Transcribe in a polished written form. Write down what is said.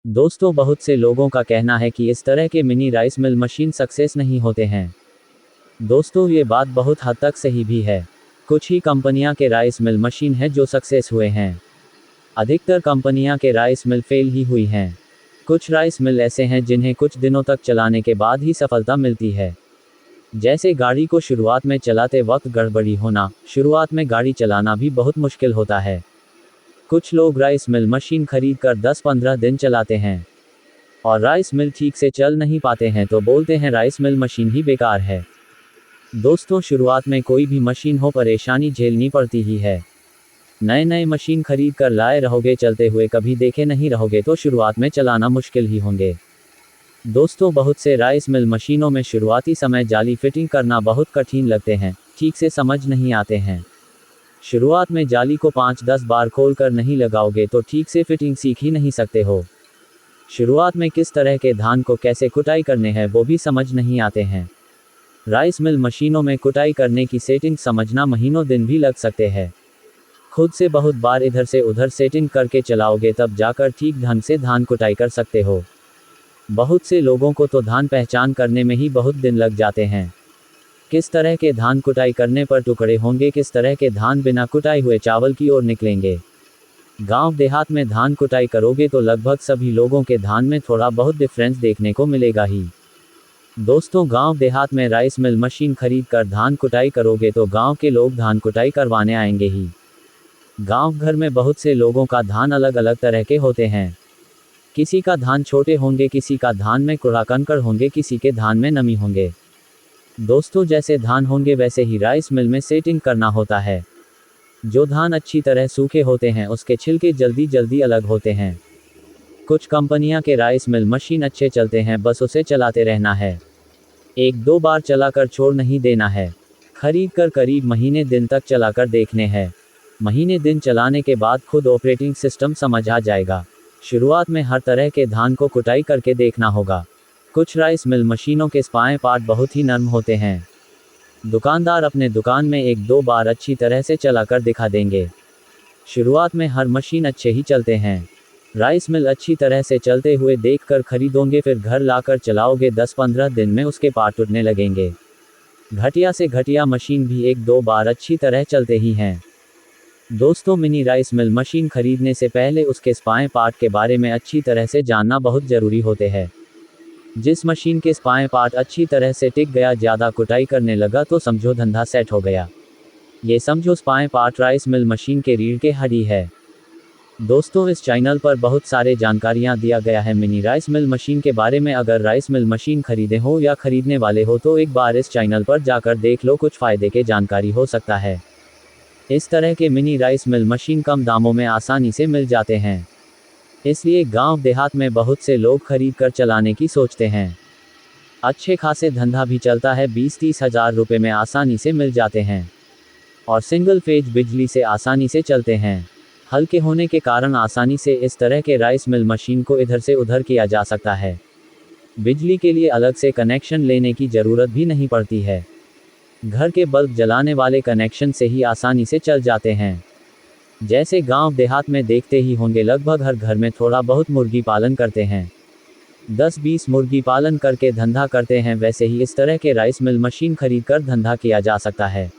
दोस्तों, बहुत से लोगों का कहना है कि इस तरह के mini rice mill machine success नहीं होते हैं। दोस्तों, ये बात बहुत हद तक सही भी है। कुछ ही कंपनियां के राइस मिल मशीन है जो सक्सेस हुए हैं। अधिकतर कंपनियां के राइस मिल फेल ही हुई हैं। कुछ राइस मिल ऐसे हैं जिन्हें कुछ दिनों तक चलाने के बाद ही सफलता मिलती है। जैसे गाड़ी को शुरुआत में चलाते वक्त गड़बड़ी होना। शुरुआत में गाड़ी चलाना भी बहुत मुश्किल होता है। कुछ लोग राइस मिल मशीन खरीद कर 10-15 दिन चलाते हैं और राइस मिल ठीक से चल नहीं पाते हैं तो बोलते हैं राइस मिल मशीन ही बेकार है। दोस्तों, शुरुआत में कोई भी मशीन हो परेशानी झेलनी पड़ती ही है। नए नए मशीन खरीद कर लाए रहोगे, चलते हुए कभी देखे नहीं रहोगे तो शुरुआत में चलाना मुश्किल ही होंगे। दोस्तों, बहुत से राइस मिल मशीनों में शुरुआती समय जाली फिटिंग करना बहुत कठिन लगते हैं, ठीक से समझ नहीं आते हैं। शुरुआत में जाली को 5-10 बार खोल कर नहीं लगाओगे तो ठीक से फिटिंग सीख ही नहीं सकते हो। शुरुआत में किस तरह के धान को कैसे कुटाई करने हैं वो भी समझ नहीं आते हैं। राइस मिल मशीनों में कुटाई करने की सेटिंग समझना महीनों दिन भी लग सकते हैं। खुद से बहुत बार इधर से उधर सेटिंग करके चलाओगे तब जाकर ठीक ढंग से धान कुटाई कर सकते हो। बहुत से लोगों को तो धान पहचान करने में ही बहुत दिन लग जाते हैं। किस तरह के धान कुटाई करने पर टुकड़े होंगे, किस तरह के धान बिना कुटाई हुए चावल की ओर निकलेंगे। गांव देहात में धान कुटाई करोगे तो लगभग सभी लोगों के धान में थोड़ा बहुत डिफरेंस देखने को मिलेगा ही। दोस्तों, गांव देहात में राइस मिल मशीन खरीद कर धान कुटाई करोगे तो गांव के लोग धान कुटाई करवाने आएंगे ही। गांव घर में बहुत से लोगों का धान अलग अलग तरह के होते हैं। किसी का धान छोटे होंगे, किसी का धान में कूड़ा कंकड़ होंगे, किसी के धान में नमी होंगे। दोस्तों, जैसे धान होंगे वैसे ही राइस मिल में सेटिंग करना होता है। जो धान अच्छी तरह सूखे होते हैं उसके छिलके जल्दी जल्दी अलग होते हैं। कुछ कंपनियां के राइस मिल मशीन अच्छे चलते हैं, बस उसे चलाते रहना है। 1-2 बार चलाकर छोड़ नहीं देना है। खरीद कर करीब महीने दिन तक चलाकर देखने हैं। महीने दिन चलाने के बाद खुद ऑपरेटिंग सिस्टम समझ आ जाएगा। शुरुआत में हर तरह के धान को कुटाई करके देखना होगा। कुछ राइस मिल मशीनों के स्पायर पार्ट बहुत ही नरम होते हैं। दुकानदार अपने दुकान में 1-2 बार अच्छी तरह से चलाकर दिखा देंगे। शुरुआत में हर मशीन अच्छे ही चलते हैं। राइस मिल अच्छी तरह से चलते हुए देखकर खरीदोगे, फिर घर लाकर चलाओगे, 10-15 दिन में उसके पार्ट टूटने लगेंगे। घटिया से घटिया मशीन भी 1-2 बार अच्छी तरह चलते ही हैं। दोस्तों, मिनी राइस मिल मशीन खरीदने से पहले उसके स्पायर पार्ट के बारे में अच्छी तरह से जानना बहुत ज़रूरी होते हैं। जिस मशीन के स्पायर पार्ट अच्छी तरह से टिक गया, ज़्यादा कुटाई करने लगा तो समझो धंधा सेट हो गया। ये समझो spire part rice mill machine के रीढ़ के हड्डी है। दोस्तों, इस चैनल पर बहुत सारे जानकारियाँ दिया गया है मिनी राइस मिल मशीन के बारे में। अगर राइस मिल मशीन खरीदे हो या खरीदने वाले हो तो एक बार इस चैनल पर जाकर देख लो, कुछ फ़ायदे के जानकारी हो सकता है। इस तरह के मिनी राइस मिल मशीन कम दामों में आसानी से मिल जाते हैं, इसलिए गांव देहात में बहुत से लोग खरीद कर चलाने की सोचते हैं। अच्छे खासे धंधा भी चलता है, 20-30 हज़ार रुपये में आसानी से मिल जाते हैं और सिंगल फेज बिजली से आसानी से चलते हैं। हल्के होने के कारण आसानी से इस तरह के राइस मिल मशीन को इधर से उधर किया जा सकता है। बिजली के लिए अलग से कनेक्शन लेने की ज़रूरत भी नहीं पड़ती है। घर के बल्ब जलाने वाले कनेक्शन से ही आसानी से चल जाते हैं। जैसे गांव देहात में देखते ही होंगे, लगभग हर घर में थोड़ा बहुत मुर्गी पालन करते हैं। 10-20 मुर्गी पालन करके धंधा करते हैं, वैसे ही इस तरह के राइस मिल मशीन खरीद कर धंधा किया जा सकता है।